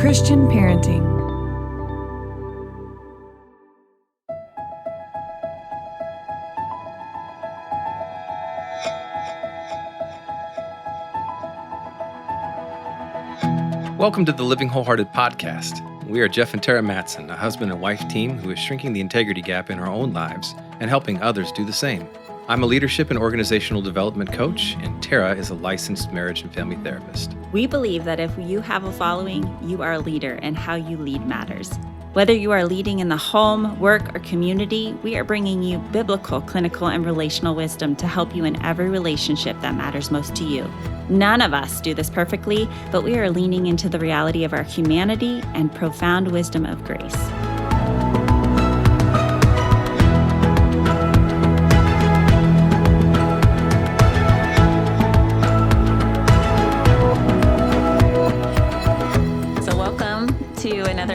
Christian parenting. Welcome to the Living Wholehearted Podcast. We are Jeff and Tara Mattson, a husband and wife team who is shrinking the integrity gap in our own lives and helping others do the same. I'm a leadership and organizational development coach, and Tara is a licensed marriage and family therapist. We believe that if you have a following, you are a leader, and how you lead matters. Whether you are leading in the home, work, or community, we are bringing you biblical, clinical, and relational wisdom to help you in every relationship that matters most to you. None of us do this perfectly, but we are leaning into the reality of our humanity and profound wisdom of grace.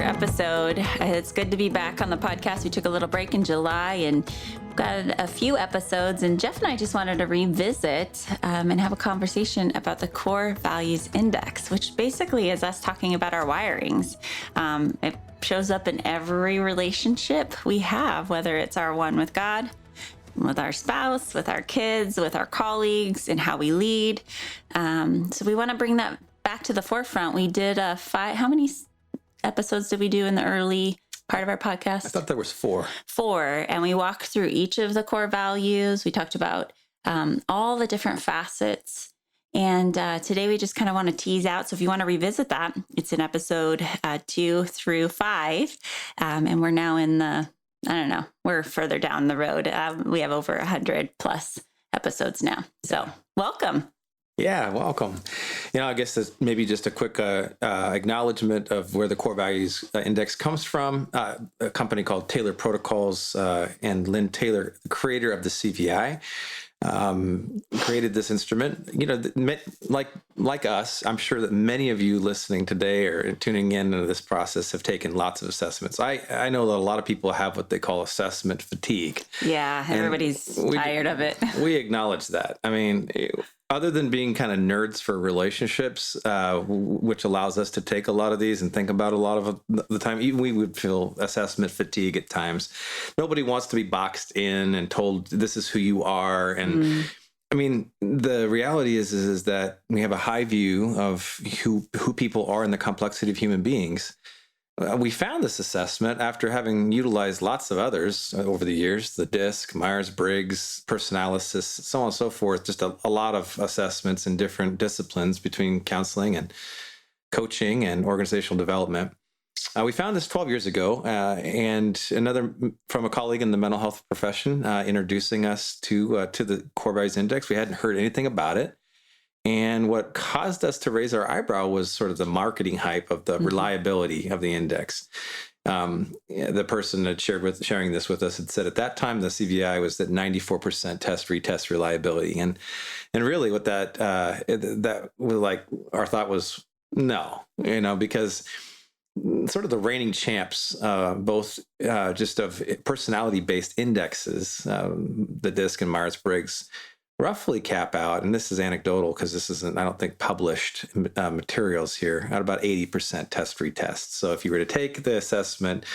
Episode. It's good to be back on the podcast. We took a little break in July and got a few episodes, and Jeff and I just wanted to revisit and have a conversation about the Core Values Index, which basically is us talking about our wirings. It shows up in every relationship we have, whether it's our one with God, with our spouse, with our kids, with our colleagues, and how we lead. So we want to bring that back to the forefront. We did how many episodes did we do in the early part of our podcast? I thought there was 4. 4. And we walked through each of the core values. We talked about all the different facets. And today we just kind of want to tease out. So if you want to revisit that, it's in episode 2 through 5. And we're now in we're further down the road. We have over 100 plus episodes now. So welcome. Yeah, welcome. I guess that's maybe just a quick acknowledgement of where the Core Values Index comes from. A company called Taylor Protocols and Lynn Taylor, the creator of the CVI, created this instrument. Like us, I'm sure that many of you listening today or tuning in to this process have taken lots of assessments. I know that a lot of people have what they call assessment fatigue. Yeah, everybody's tired of it. We acknowledge that. I mean, other than being kind of nerds for relationships, which allows us to take a lot of these and think about a lot of the time, even we would feel assessment fatigue at times. Nobody wants to be boxed in and told this is who you are. And I mean, the reality is that we have a high view of who people are and the complexity of human beings. We found this assessment after having utilized lots of others over the years, the DISC, Myers-Briggs, Personalysis, so on and so forth, just a lot of assessments in different disciplines between counseling and coaching and organizational development. We found this 12 years ago, and another from a colleague in the mental health profession introducing us to the Core Values Index. We hadn't heard anything about it. And what caused us to raise our eyebrow was sort of the marketing hype of the reliability of the index. The person that sharing this with us had said at that time the CVI was at 94% test-retest reliability, and really what that was like. Our thought was no, because sort of the reigning champs, both just of personality-based indexes, the DISC and Myers-Briggs, roughly cap out, and this is anecdotal because this isn't, I don't think, published materials here, at about 80% test-retest. So if you were to take the assessment,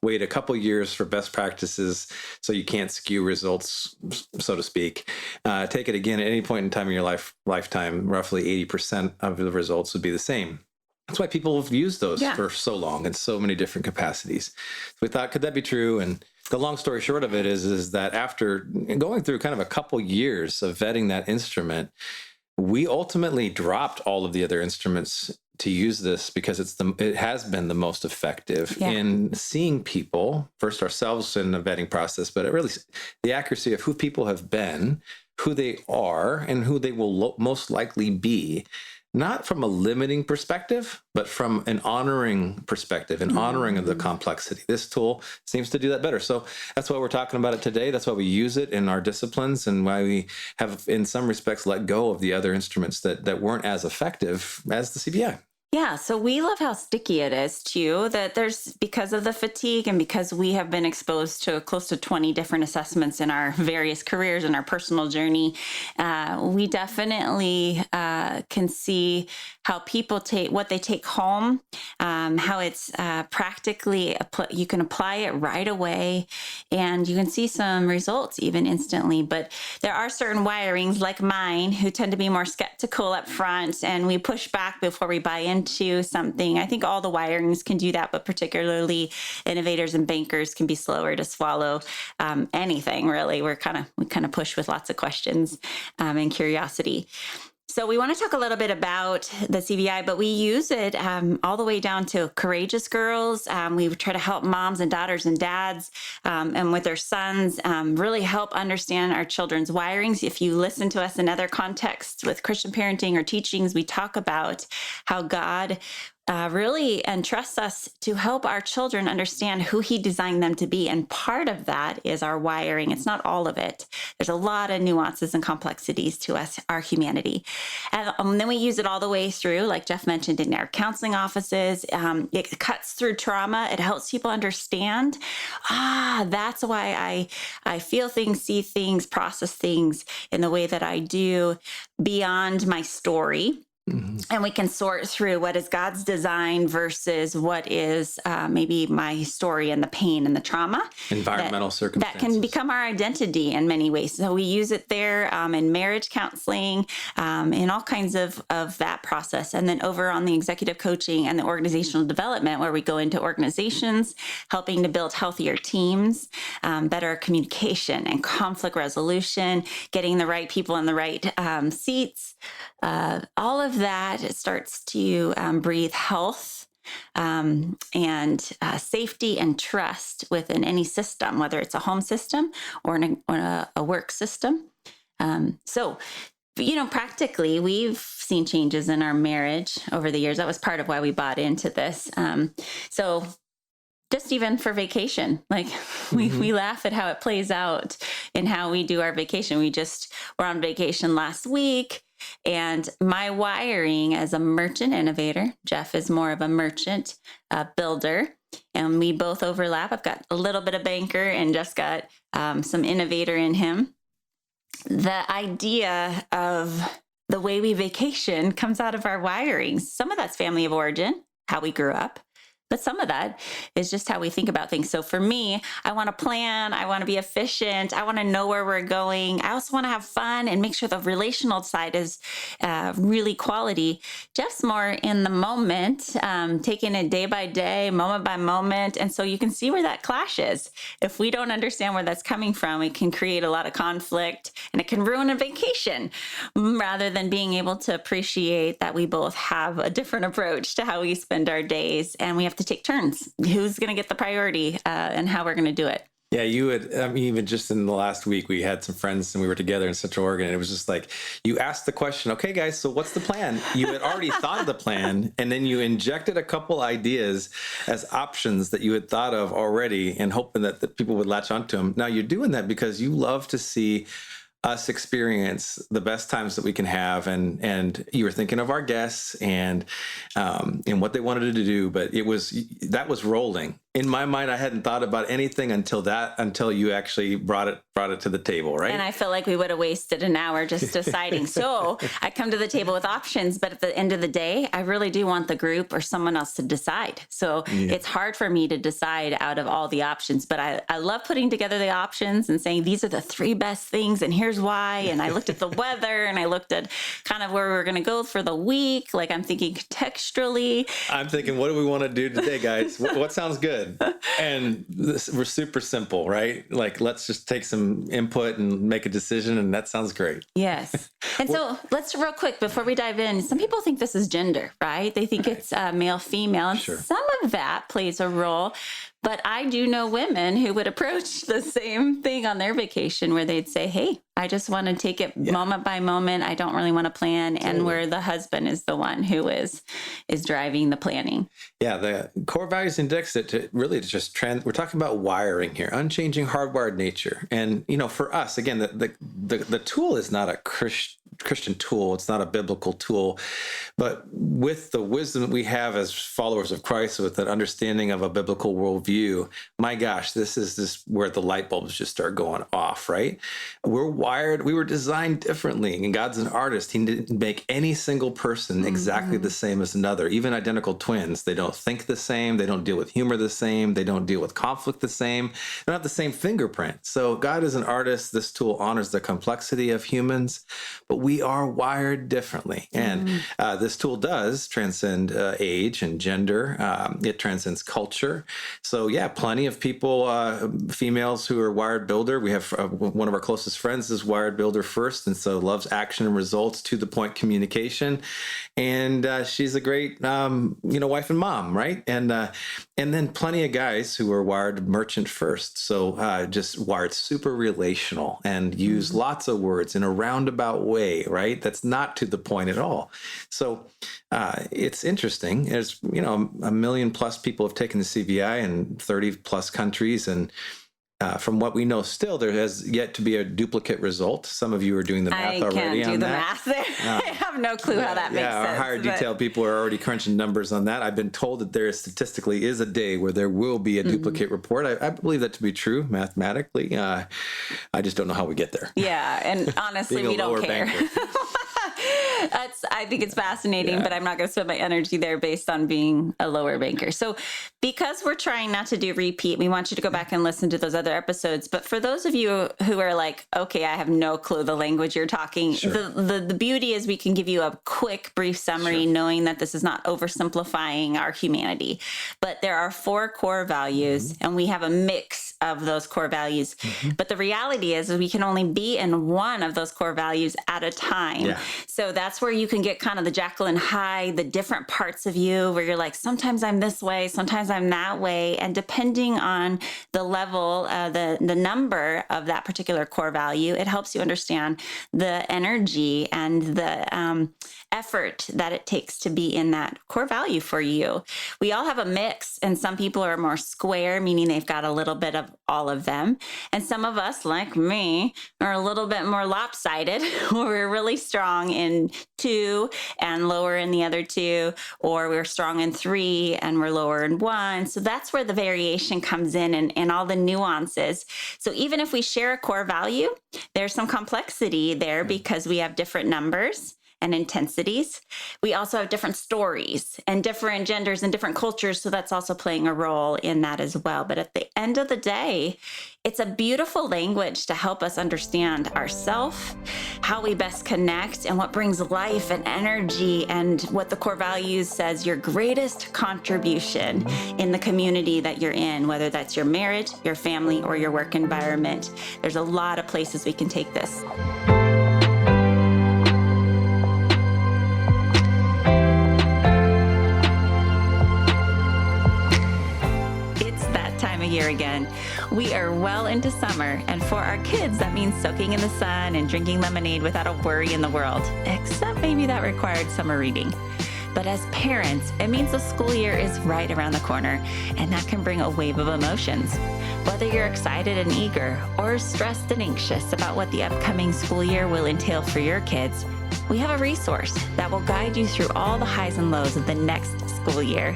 wait a couple years for best practices so you can't skew results, so to speak, take it again at any point in time in your lifetime, roughly 80% of the results would be the same. That's why people have used those for so long in so many different capacities. So we thought, could that be true? And the long story short of it is that after going through kind of a couple years of vetting that instrument, we ultimately dropped all of the other instruments to use this because it has been the most effective in seeing people, first ourselves in the vetting process, but really the accuracy of who people have been, who they are, and who they will most likely be. Not from a limiting perspective, but from an honoring perspective, an honoring of the complexity. This tool seems to do that better. So that's why we're talking about it today. That's why we use it in our disciplines and why we have, in some respects, let go of the other instruments that weren't as effective as the CVI. Yeah, so we love how sticky it is too, that there's because of the fatigue and because we have been exposed to close to 20 different assessments in our various careers and our personal journey. We definitely can see how people take what they take home, how it's practically, you can apply it right away and you can see some results even instantly. But there are certain wirings like mine who tend to be more skeptical up front and we push back before we buy into something. I think all the wirings can do that, but particularly innovators and bankers can be slower to swallow anything really. We kind of push with lots of questions and curiosity. So we want to talk a little bit about the CVI, but we use it all the way down to courageous girls. We try to help moms and daughters and dads and with their sons really help understand our children's wirings. If you listen to us in other contexts with Christian parenting or teachings, we talk about how God really entrusts us to help our children understand who he designed them to be. And part of that is our wiring. It's not all of it. There's a lot of nuances and complexities to us, our humanity. And then we use it all the way through, like Jeff mentioned, in our counseling offices. It cuts through trauma. It helps people understand, that's why I feel things, see things, process things in the way that I do beyond my story. Mm-hmm. And we can sort through what is God's design versus what is maybe my story and the pain and the trauma. Environmental circumstances. That can become our identity in many ways. So we use it there in marriage counseling, in all kinds of that process. And then over on the executive coaching and the organizational development, where we go into organizations, helping to build healthier teams, better communication and conflict resolution, getting the right people in the right seats. All of that, it starts to breathe health and safety and trust within any system, whether it's a home system or a work system. So, practically, we've seen changes in our marriage over the years. That was part of why we bought into this. So just even for vacation, like we laugh at how it plays out in how we do our vacation. We just were on vacation last week. And my wiring as a merchant innovator, Jeff is more of a merchant builder, and we both overlap. I've got a little bit of banker and Jeff's got some innovator in him. The idea of the way we vacation comes out of our wirings. Some of that's family of origin, how we grew up. But some of that is just how we think about things. So for me, I want to plan. I want to be efficient. I want to know where we're going. I also want to have fun and make sure the relational side is really quality. Jeff's more in the moment, taking it day by day, moment by moment. And so you can see where that clashes. If we don't understand where that's coming from, it can create a lot of conflict and it can ruin a vacation rather than being able to appreciate that we both have a different approach to how we spend our days. And we have to take turns. Who's going to get the priority and how we're going to do it? Yeah, you would. Even just in the last week, we had some friends and we were together in Central Oregon. And it was just like, you asked the question, okay, guys, so what's the plan? You had already thought of the plan, and then you injected a couple ideas as options that you had thought of already and hoping that people would latch onto them. Now you're doing that because you love to see us experience the best times that we can have, and you were thinking of our guests and what they wanted to do, but that was rolling. In my mind, I hadn't thought about anything until you actually brought it to the table, right? And I feel like we would have wasted an hour just deciding. So I come to the table with options, but at the end of the day, I really do want the group or someone else to decide. So It's hard for me to decide out of all the options, but I love putting together the options and saying, these are the three best things, and here's why. And I looked at the weather, and I looked at kind of where we're going to go for the week. Like I'm thinking contextually. I'm thinking, what do we want to do today, guys? What sounds good? And we're super simple, right? Like, let's just take some input and make a decision, and that sounds great. Yes. And so let's real quick, before we dive in, some people think this is gender, right? They think it's male, female, and some of that plays a role. But I do know women who would approach the same thing on their vacation where they'd say, hey, I just want to take it moment by moment. I don't really want to plan. Totally. And where the husband is the one who is driving the planning. Yeah, the core values index it really just we're talking about wiring here, unchanging hardwired nature. And, for us, again, the tool is not a Christian tool. It's not a biblical tool. But with the wisdom that we have as followers of Christ, with that understanding of a biblical worldview, my gosh, this is just where the light bulbs just start going off, right? We're wired, we were designed differently. And God's an artist. He didn't make any single person exactly the same as another, even identical twins. They don't think the same. They don't deal with humor the same. They don't deal with conflict the same. They don't have the same fingerprint. So God is an artist. This tool honors the complexity of humans, but we are wired differently. And this tool does transcend age and gender. It transcends culture. So yeah, plenty of people, females who are wired builder. We have one of our closest friends is wired builder first, and so loves action and results, to the point communication. And she's a great, wife and mom, right? And then plenty of guys who are wired merchant first. So just wired super relational and use lots of words in a roundabout way, right? That's not to the point at all. So it's interesting. There's, a million plus people have taken the CVI in 30 plus countries. And from what we know, still, there has yet to be a duplicate result. Some of you are doing the math already on that. I can't do the math there. I have no clue how that makes sense. Our higher detail people are already crunching numbers on that. I've been told that there statistically is a day where there will be a duplicate report. I believe that to be true mathematically. I just don't know how we get there. Yeah, and honestly, we don't care. I think it's fascinating, but I'm not going to spend my energy there based on being a lower banker. So because we're trying not to do repeat, we want you to go back and listen to those other episodes. But for those of you who are like, okay, I have no clue the language you're talking, the beauty is we can give you a quick, brief summary, knowing that this is not oversimplifying our humanity. But there are 4 core values, and we have a mix of those core values. But the reality is we can only be in one of those core values at a time. Yeah. So that's where you can get kind of the Jekyll and Hyde, the different parts of you where you're like, sometimes I'm this way, sometimes I'm that way. And depending on the level, the number of that particular core value, it helps you understand the energy and the effort that it takes to be in that core value for you. We all have a mix, and some people are more square, meaning they've got a little bit of all of them. And some of us, like me, are a little bit more lopsided, where we're really strong in 2 and lower in the other 2, or we're strong in 3 and we're lower in 1. So that's where the variation comes in and all the nuances. So even if we share a core value, there's some complexity there because we have different numbers and intensities. We also have different stories and different genders and different cultures. So that's also playing a role in that as well. But at the end of the day, it's a beautiful language to help us understand ourselves, how we best connect, and what brings life and energy, and what the core values says your greatest contribution in the community that you're in, whether that's your marriage, your family, or your work environment. There's a lot of places we can take this. Year again. We are well into summer, and for our kids, that means soaking in the sun and drinking lemonade without a worry in the world, except maybe that required summer reading. But as parents, it means the school year is right around the corner, and that can bring a wave of emotions. Whether you're excited and eager or stressed and anxious about what the upcoming school year will entail for your kids, we have a resource that will guide you through all the highs and lows of the next school year.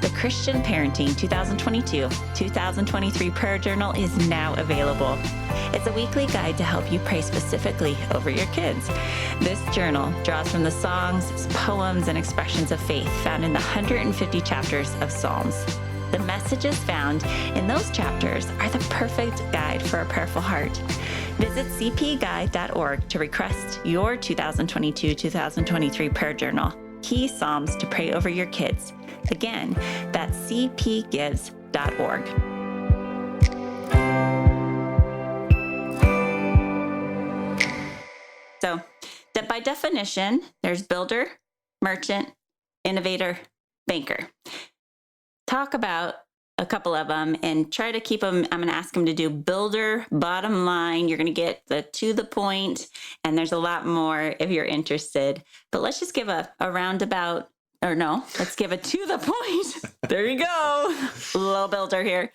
The Christian Parenting 2022-2023 Prayer Journal is now available. It's a weekly guide to help you pray specifically over your kids. This journal draws from the songs, poems, and expressions of faith found in the 150 chapters of Psalms. The messages found in those chapters are the perfect guide for a prayerful heart. Visit cpguide.org to request your 2022-2023 Prayer Journal, Key Psalms to Pray Over Your Kids. Again, that's cpgives.org. So that by definition, there's builder, merchant, innovator, banker. Talk about a couple of them and try to keep them. I'm going to ask them to do builder, bottom line. You're going to get the to the point, and there's a lot more if you're interested. But let's just give a roundabout. Or no, let's give a to the point. There you go. A little builder here.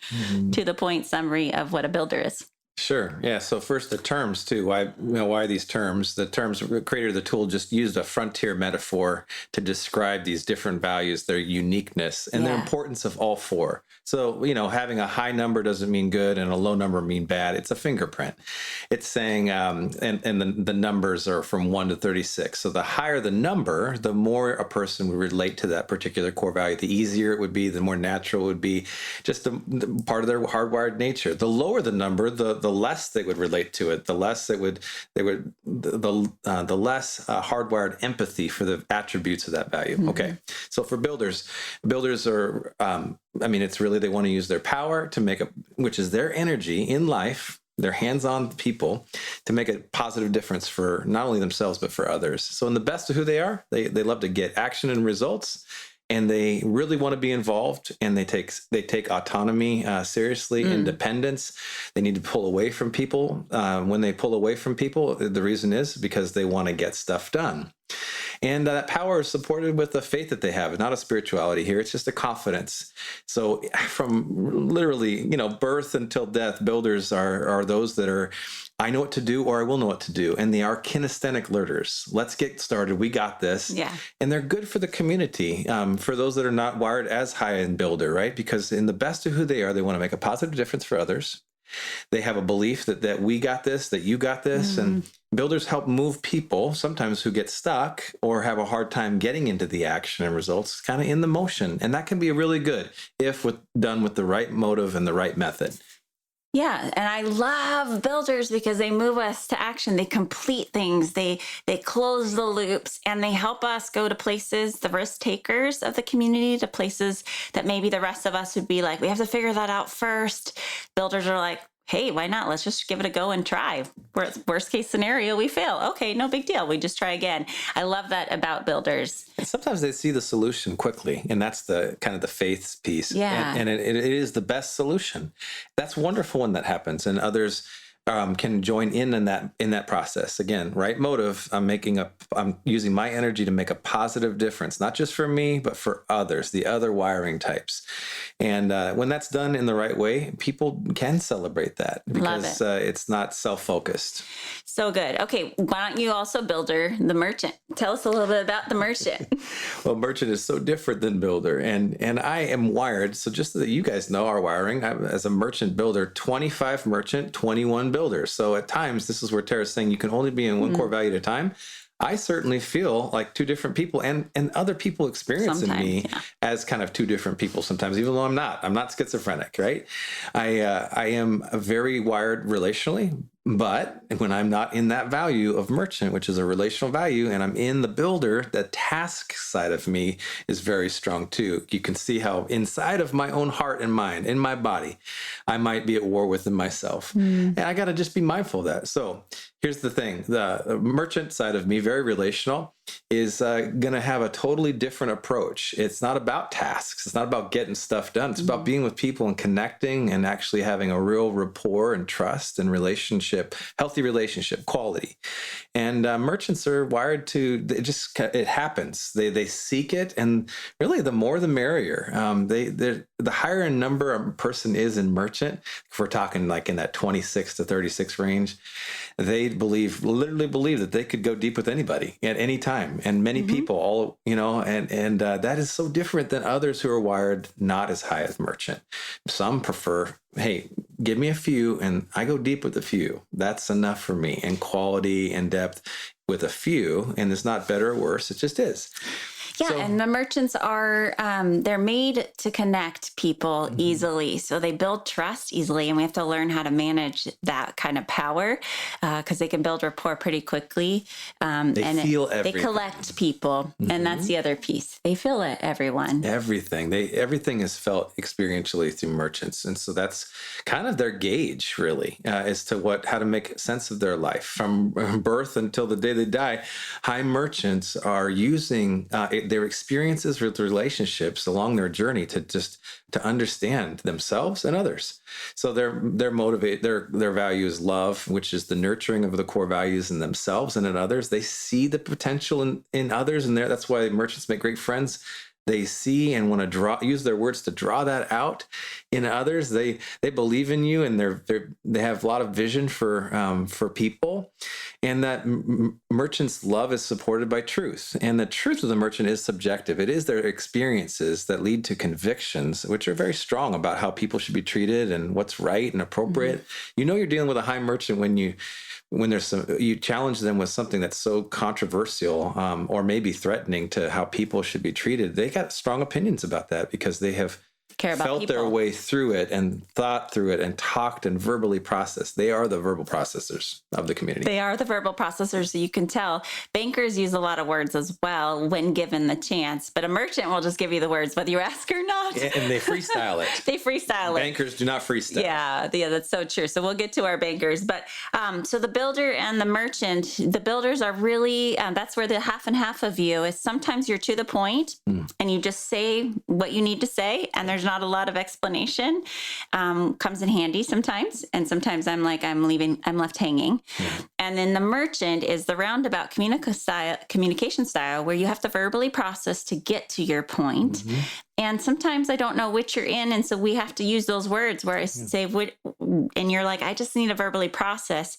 To the point summary of what a builder is. Sure. Yeah. So first, the terms too. Why these terms? The terms creator of the tool just used a frontier metaphor to describe these different values, their uniqueness, and the importance of all four. So having a high number doesn't mean good, and a low number mean bad. It's a fingerprint. It's saying, and the numbers are from 1 to 36. So the higher the number, the more a person would relate to that particular core value. The easier it would be, the more natural it would be, just the part of their hardwired nature. The lower the number, the less they would relate to it, the less the less hardwired empathy for the attributes of that value. Mm-hmm. Okay. So for builders are, it's really, they want to use their power to make which is their energy in life, their hands-on people, to make a positive difference for not only themselves, but for others. So in the best of who they are, they love to get action and results. And they really want to be involved, and they take autonomy seriously, independence. They need to pull away from people. When they pull away from people, the reason is because they want to get stuff done. And that power is supported with the faith that they have, not a spirituality here. It's just a confidence. So from literally, birth until death, builders are those that are, I know what to do, or I will know what to do. And they are kinesthetic learners. Let's get started. We got this. Yeah. And they're good for the community, for those that are not wired as high in builder, right? Because in the best of who they are, they want to make a positive difference for others. They have a belief that we got this, that you got this. And builders help move people, sometimes who get stuck or have a hard time getting into the action and results, kind of in the motion. And that can be really good if done with the right motive and the right method. Yeah. And I love builders because they move us to action. They complete things. They close the loops, and they help us go to places, the risk takers of the community, to places that maybe the rest of us would be like, we have to figure that out first. Builders are like, hey, why not? Let's just give it a go and try. Worst case scenario, we fail. Okay, no big deal. We just try again. I love that about builders. And sometimes they see the solution quickly, and that's the kind of the faith piece. Yeah. And it is the best solution. That's wonderful when that happens, and others can join in that process. Again, right motive. I'm using my energy to make a positive difference, not just for me, but for others, the other wiring types. And when that's done in the right way, people can celebrate that because it's not self-focused. So good. Okay, why don't you also, builder, the merchant? Tell us a little bit about the merchant. Well, merchant is so different than builder, and I am wired. So just so that you guys know our wiring, as a merchant builder, 25 merchant, 21 builder. So at times, this is where Tara's saying you can only be in one core value at a time. I certainly feel like two different people, and other people experience in me as kind of two different people sometimes, even though I'm not schizophrenic, right? I am very wired relationally, but when I'm not in that value of merchant, which is a relational value, and I'm in the builder, the task side of me is very strong too. You can see how inside of my own heart and mind, in my body, I might be at war within myself. And I got to just be mindful of that. So here's the thing. The merchant side of me, very relational, is going to have a totally different approach. It's not about tasks. It's not about getting stuff done. It's about being with people and connecting and actually having a real rapport and trust and relationship, healthy relationship, quality. And merchants are wired to, it happens. They seek it. And really, the more the merrier. The higher in number a person is in merchant, if we're talking like in that 26 to 36 range, they literally believe that they could go deep with anybody at any time, and many people, and that is so different than others who are wired not as high as merchant. Some prefer, hey, give me a few and I go deep with a few. That's enough for me, and quality and depth with a few, and it's not better or worse. It just is. Yeah, and the merchants are, they're made to connect people easily. So they build trust easily, and we have to learn how to manage that kind of power because they can build rapport pretty quickly. They feel everything. They collect people, and that's the other piece. They feel it, everyone. Everything. Everything is felt experientially through merchants. And so that's kind of their gauge, really, as to how to make sense of their life. From birth until the day they die, high merchants are using their experiences with relationships along their journey to understand themselves and others. So their value is love, which is the nurturing of the core values in themselves and in others. They see the potential in others, and that's why merchants make great friends. they see and want to use their words to draw that out in others. They believe in you, and they have a lot of vision for people, and that merchant's love is supported by truth. And the truth of the merchant is subjective. It is their experiences that lead to convictions, which are very strong about how people should be treated and what's right and appropriate. You know, you're dealing with a high merchant when you challenge them with something that's so controversial, or maybe threatening to how people should be treated. They got strong opinions about that because they have felt their way through it and thought through it and talked and verbally processed. They are the verbal processors of the community. They are the verbal processors. So you can tell bankers use a lot of words as well when given the chance, but a merchant will just give you the words whether you ask or not. And they freestyle it. They freestyle it. Bankers do not freestyle. Yeah, that's so true. So we'll get to our bankers. But so the builder and the merchant, the builders are really, that's where the half and half of you is. Sometimes you're to the point and you just say what you need to say, and there's not a lot of explanation. Comes in handy sometimes. And sometimes I'm left hanging. And then the merchant is the roundabout communication style where you have to verbally process to get to your point. And sometimes I don't know which you're in. And so we have to use those words where I say, and you're like, I just need to verbally process.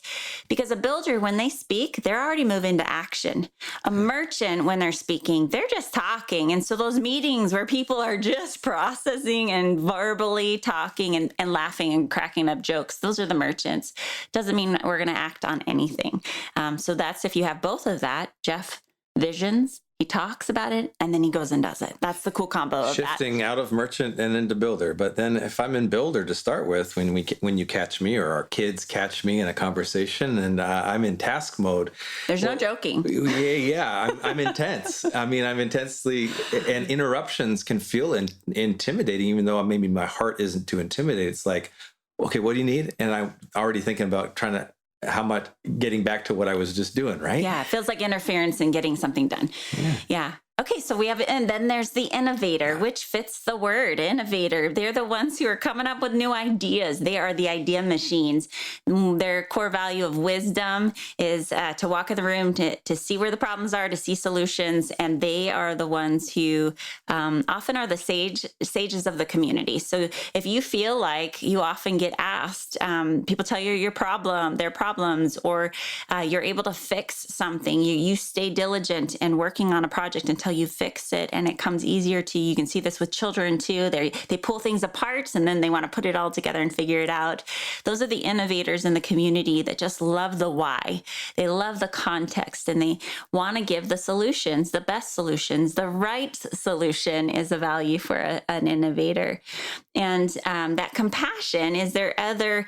Because a builder, when they speak, they're already moving to action. A merchant, when they're speaking, they're just talking. And so those meetings where people are just processing and verbally talking and laughing and cracking up jokes, those are the merchants. Doesn't mean we're going to act on anything. So that's if you have both of that. Jeff visions. He talks about it, and then he goes and does it. That's the cool combo of Shifting out of merchant and into builder. But then if I'm in builder to start with, when you catch me or our kids catch me in a conversation and I'm in task mode. There's no joking. Yeah, I'm intense. I mean, I'm intensely, and interruptions can feel intimidating, even though maybe my heart isn't too intimidated. It's like, okay, what do you need? And I'm already thinking about how much getting back to what I was just doing, right? Yeah, it feels like interference in getting something done. Yeah. Okay, so we have, and then there's the innovator, which fits the word innovator. They're the ones who are coming up with new ideas. They are the idea machines. Their core value of wisdom is to walk in the room, to see where the problems are, to see solutions. And they are the ones who often are the sages of the community. So if you feel like you often get asked, people tell you their problems, or you're able to fix something, you stay diligent in working on a project until you fix it, and it comes easier to you. You can see this with children too. They pull things apart and then they want to put it all together and figure it out. Those are the innovators in the community that just love the why. They love the context, and they want to give the solutions, the best solutions. The right solution is a value for an innovator. And that compassion is their other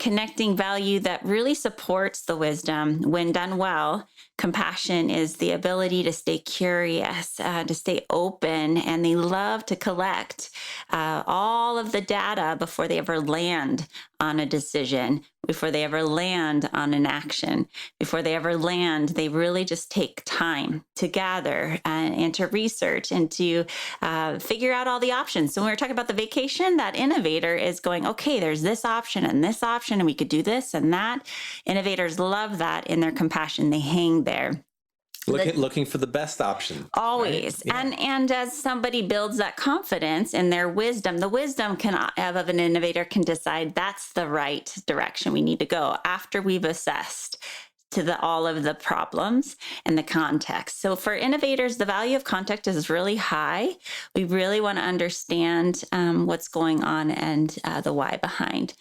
connecting value that really supports the wisdom. When done well, compassion is the ability to stay curious, to stay open, and they love to collect all of the data before they ever land on a decision, before they ever land on an action, before they ever land. They really just take time to gather and to research and to figure out all the options. So when we're talking about the vacation, that innovator is going, okay, there's this option, and we could do this and that. Innovators love that in their compassion. They hang there. Looking for the best option. Always. Right? Yeah. And as somebody builds that confidence in their wisdom, the wisdom of an innovator can decide that's the right direction we need to go after we've assessed to all of the problems and the context. So for innovators, the value of context is really high. We really want to understand what's going on and the why behind.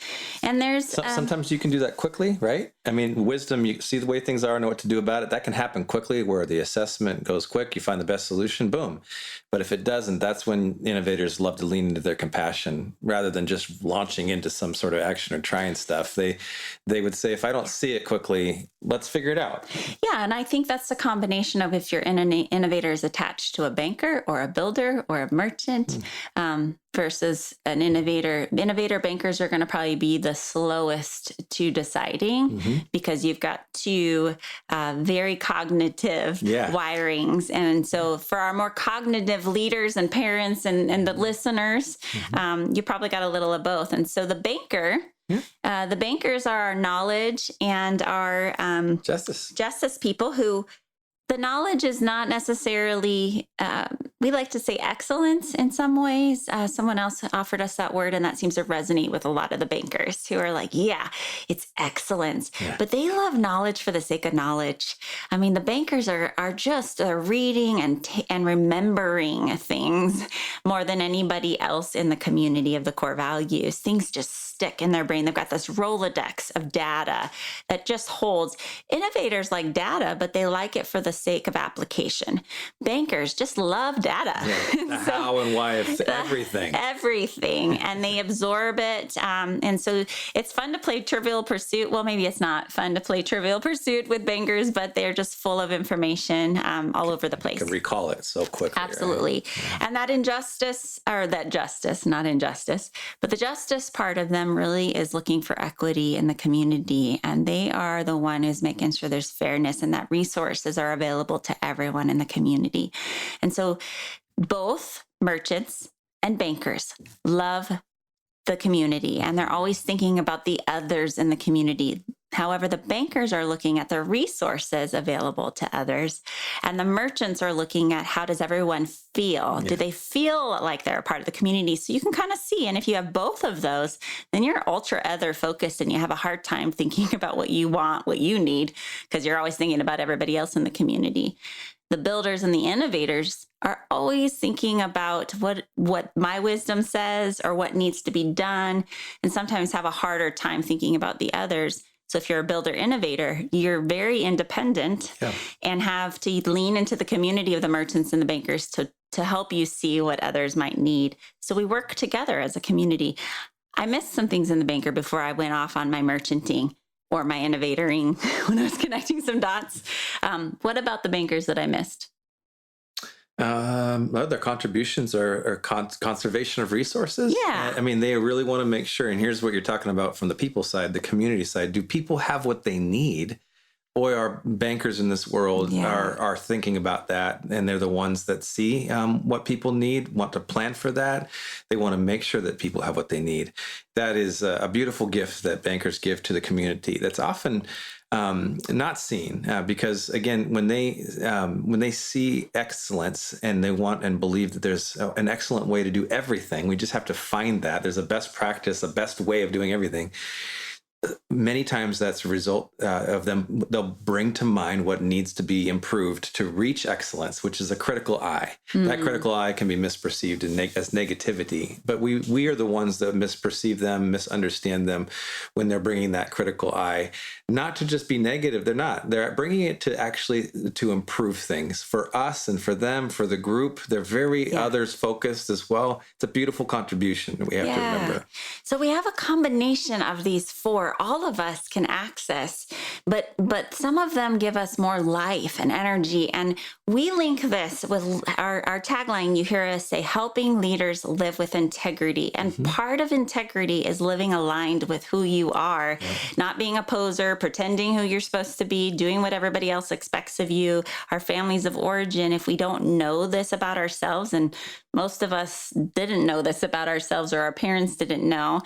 And there's sometimes you can do that quickly, right? I mean, wisdom, you see the way things are, know what to do about it. That can happen quickly, where the assessment goes quick. You find the best solution, boom. But if it doesn't, that's when innovators love to lean into their compassion rather than just launching into some sort of action or trying stuff. They would say, if I don't see it quickly, let's figure it out. Yeah, and I think that's the combination of if your innovator is attached to a banker or a builder or a merchant versus an innovator. Innovator bankers are going to probably be the slowest to deciding because you've got two very cognitive wirings. And so for our more cognitive leaders and parents and the listeners, you probably got a little of both. And so the bankers are our knowledge and our justice people who the knowledge is not necessarily, we like to say excellence in some ways. Someone else offered us that word, and that seems to resonate with a lot of the bankers who are like, yeah, it's excellence. Yeah. But they love knowledge for the sake of knowledge. I mean, the bankers are just reading and remembering things more than anybody else in the community of the core values. Things just stick in their brain. They've got this Rolodex of data that just holds. Innovators like data, but they like it for the sake of application. Bankers just love data. Yeah, the how and why of everything. Everything. And they absorb it. And so it's fun to play Trivial Pursuit. Well, maybe it's not fun to play Trivial Pursuit with bankers, but they're just full of information all over the place. You can recall it so quickly. Absolutely. Right? Yeah. And not injustice, but the justice part of them really is looking for equity in the community. And they are the one who's making sure there's fairness and that resources are available to everyone in the community. And so both merchants and bankers love the community, and they're always thinking about the others in the community. However, the bankers are looking at the resources available to others, and the merchants are looking at how does everyone feel? Yeah. Do they feel like they're a part of the community? So you can kind of see, and if you have both of those, then you're ultra other focused and you have a hard time thinking about what you want, what you need, because you're always thinking about everybody else in the community. The builders and the innovators are always thinking about what my wisdom says or what needs to be done, and sometimes have a harder time thinking about the others. So if you're a builder innovator, you're very independent and have to lean into the community of the merchants and the bankers to help you see what others might need. So we work together as a community. I missed some things in the banker before I went off on my merchanting or my innovatoring when I was connecting some dots. What about the bankers that I missed? Well, their contributions are conservation of resources. Yeah. I mean, they really want to make sure, and here's what you're talking about from the people side, the community side. Do people have what they need? Boy, our bankers in this world are thinking about that, and they're the ones that see what people need, want to plan for that. They want to make sure that people have what they need. That is a beautiful gift that bankers give to the community. That's often not seen because, again, when they see excellence and they want and believe that there's an excellent way to do everything, we just have to find that. There's a best practice, a best way of doing everything. Many times that's a result of them. They'll bring to mind what needs to be improved to reach excellence, which is a critical eye. Mm-hmm. That critical eye can be misperceived as negativity, but we are the ones that misperceive them, misunderstand them when they're bringing that critical eye, not to just be negative. They're not. They're bringing it to actually to improve things for us and for them, for the group. They're very others focused as well. It's a beautiful contribution that we have to remember. So we have a combination of these four. All of us can access, but some of them give us more life and energy. And we link this with our tagline. You hear us say, helping leaders live with integrity. And part of integrity is living aligned with who you are, not being a poser, pretending who you're supposed to be, doing what everybody else expects of you. Our families of origin, if we don't know this about ourselves, and most of us didn't know this about ourselves, or our parents didn't know.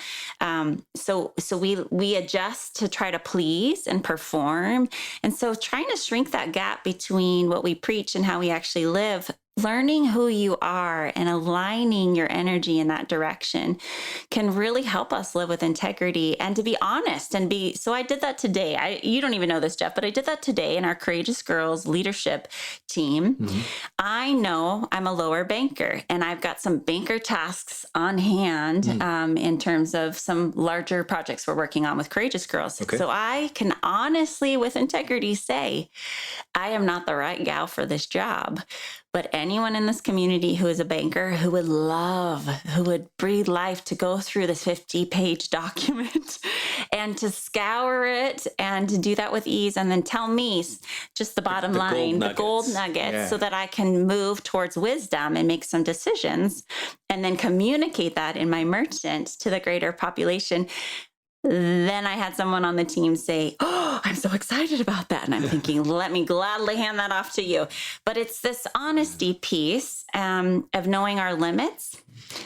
So we adjust to try to please and perform. And so trying to shrink that gap between what we preach and how we actually live, learning who you are and aligning your energy in that direction can really help us live with integrity and to be honest so I did that today. You don't even know this, Jeff, but I did that today in our Courageous Girls leadership team. Mm-hmm. I know I'm a lower banker and I've got some banker tasks on hand in terms of some larger projects we're working on with Courageous Girls. Okay. So I can honestly, with integrity, say, I am not the right gal for this job. But anyone in this community who is a banker who would breathe life to go through this 50-page document and to scour it and to do that with ease and then tell me just the bottom line, the gold nuggets, so that I can move towards wisdom and make some decisions and then communicate that in my merchant to the greater population. Then I had someone on the team say, "Oh, I'm so excited about that." And I'm thinking, let me gladly hand that off to you. But it's this honesty piece of knowing our limits.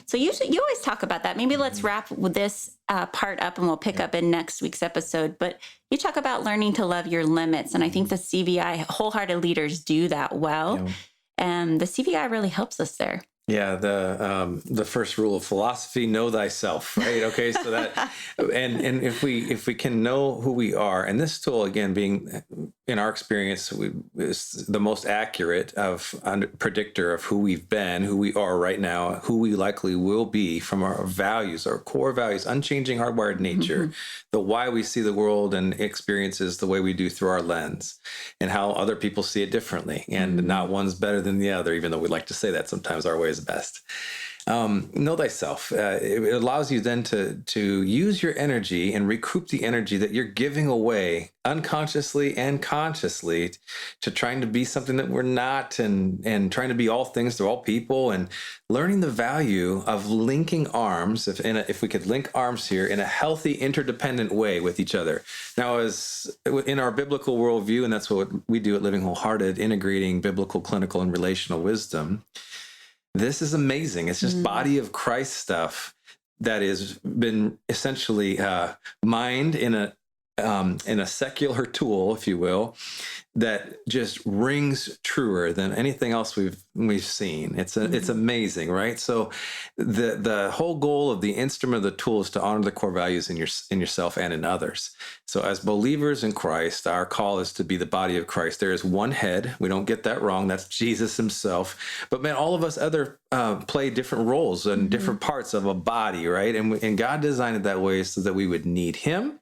So you always talk about that. Maybe let's wrap this part up and we'll pick up in next week's episode. But you talk about learning to love your limits. And I think the CVI wholehearted leaders do that well. Yeah. And the CVI really helps us there. Yeah, the first rule of philosophy: know thyself. Right? Okay, so that and if we can know who we are, and this tool again being in our experience is the most accurate predictor of who we've been, who we are right now, who we likely will be from our values, our core values, unchanging, hardwired nature, the why we see the world and experiences the way we do through our lens, and how other people see it differently, and not one's better than the other, even though we like to say that sometimes our way is best. Know thyself. It allows you then to use your energy and recoup the energy that you're giving away unconsciously and consciously to trying to be something that we're not, and trying to be all things to all people, and learning the value of linking arms, if we could link arms here in a healthy, interdependent way with each other. Now, as in our biblical worldview, and that's what we do at Living Wholehearted, integrating biblical, clinical, and relational wisdom, this is amazing. It's just body of Christ stuff that has been essentially mined in a secular tool, if you will, that just rings truer than anything else we've seen. It's amazing, right? So the whole goal of the instrument of the tool is to honor the core values in yourself and in others. So as believers in Christ, our call is to be the body of Christ. There is one head. We don't get that wrong. That's Jesus himself. But man, all of us play different roles and different parts of a body, right? And God designed it that way so that we would need him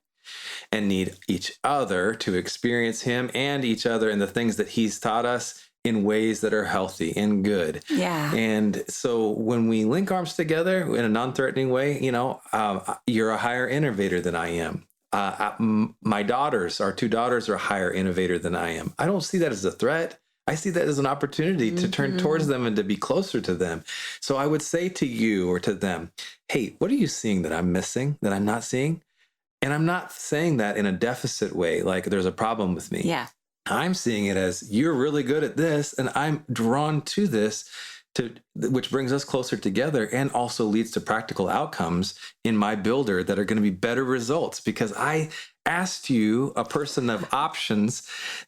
and need each other to experience him and each other and the things that he's taught us in ways that are healthy and good. Yeah. And so when we link arms together in a non-threatening way, you're a higher innovator than I am. My our two daughters are a higher innovator than I am. I don't see that as a threat. I see that as an opportunity to turn towards them and to be closer to them. So I would say to you or to them, hey, what are you seeing that I'm missing, that I'm not seeing? And I'm not saying that in a deficit way, like there's a problem with me. Yeah. I'm seeing it as you're really good at this, and I'm drawn to this, which brings us closer together and also leads to practical outcomes in my builder that are going to be better results, because I asked you, a person of options,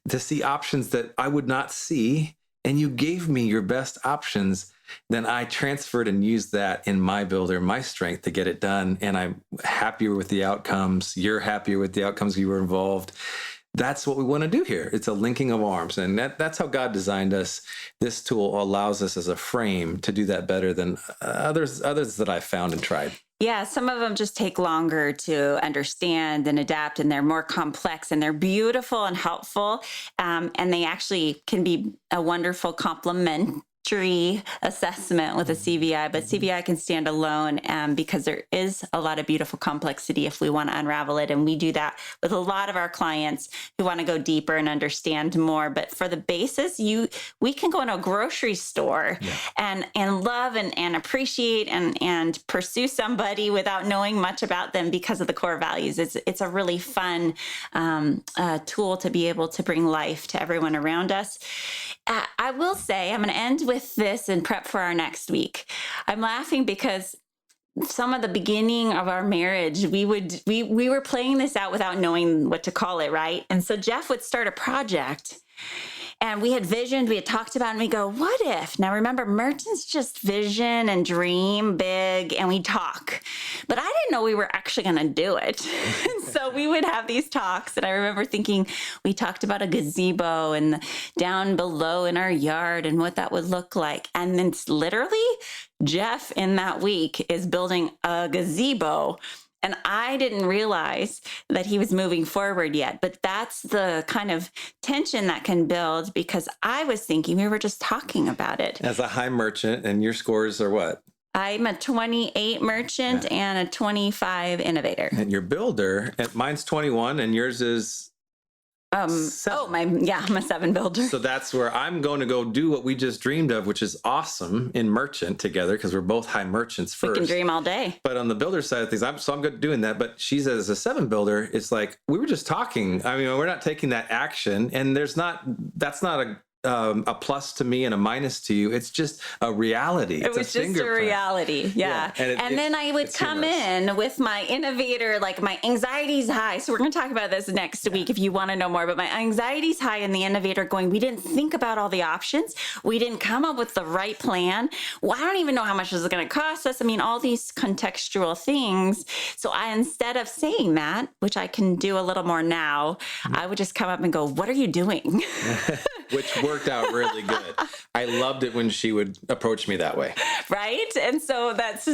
to see options that I would not see, and you gave me your best options. Then I transferred and used that in my builder, my strength to get it done. And I'm happier with the outcomes. You're happier with the outcomes. You were involved. That's what we want to do here. It's a linking of arms. And that's how God designed us. This tool allows us as a frame to do that better than others that I've found and tried. Yeah, some of them just take longer to understand and adapt, and they're more complex, and they're beautiful and helpful. And they actually can be a wonderful complement assessment with a CVI, but CVI can stand alone because there is a lot of beautiful complexity if we want to unravel it. And we do that with a lot of our clients who want to go deeper and understand more. But for the basis, we can go in a grocery store and love and appreciate and pursue somebody without knowing much about them because of the core values. It's a really fun tool to be able to bring life to everyone around us. I will say, I'm going to end with this and prep for our next week. I'm laughing because some of the beginning of our marriage, we were playing this out without knowing what to call it, right? And so Jeff would start a project, and we had visioned, we had talked about it, and we go, what if? Now remember, merchants just vision and dream big, and we talk. But I didn't know we were actually going to do it. So we would have these talks, and I remember thinking, we talked about a gazebo and down below in our yard and what that would look like. And then literally, Jeff in that week is building a gazebo. And I didn't realize that he was moving forward yet. But that's the kind of tension that can build, because I was thinking we were just talking about it. As a high merchant, and your scores are what? I'm a 28 merchant and a 25 innovator. And your builder, mine's 21 and yours is I'm a 7 builder. So that's where I'm going to go do what we just dreamed of, which is awesome in merchant together, because we're both high merchants first. We can dream all day. But on the builder side of things, I'm good at doing that. But she's as a 7 builder, it's like, we were just talking. I mean, we're not taking that action, and that's not a plus to me and a minus to you. It's just a reality. It was just a reality. Yeah. And then I would come in with my innovator, like my anxiety's high. So we're going to talk about this next week if you want to know more. But my anxiety's high and the innovator going, we didn't think about all the options. We didn't come up with the right plan. Well, I don't even know how much this is going to cost us. I mean, all these contextual things. So instead of saying that, which I can do a little more now, I would just come up and go, what are you doing? Which worked out really good. I loved it when she would approach me that way. Right? And so that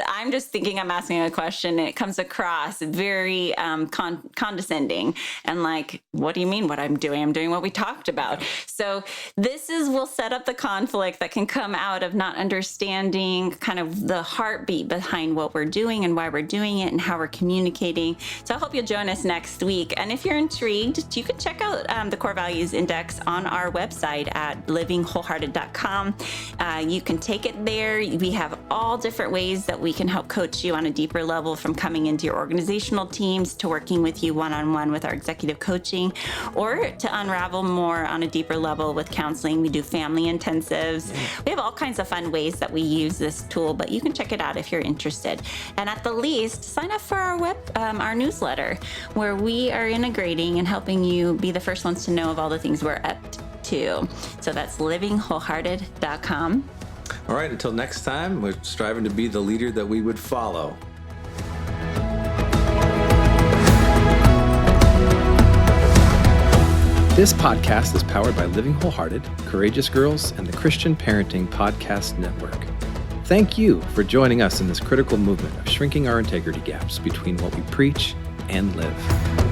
I'm just thinking I'm asking a question and it comes across very condescending and like, what do you mean what I'm doing? I'm doing what we talked about. So will set up the conflict that can come out of not understanding kind of the heartbeat behind what we're doing and why we're doing it and how we're communicating. So I hope you'll join us next week. And if you're intrigued, you can check out the Core Values Index on our website at livingwholehearted.com. You can take it there. We have all different ways that we can help coach you on a deeper level, from coming into your organizational teams to working with you one-on-one with our executive coaching, or to unravel more on a deeper level with counseling. We do family intensives. We have all kinds of fun ways that we use this tool, but you can check it out if you're interested. And at the least, sign up for our newsletter, where we are integrating and helping you be the first ones to know of all the things we're up to. So that's livingwholehearted.com. All right, until next time, we're striving to be the leader that we would follow. This podcast is powered by Living Wholehearted, Courageous Girls, and the Christian Parenting Podcast Network. Thank you for joining us in this critical movement of shrinking our integrity gaps between what we preach and live.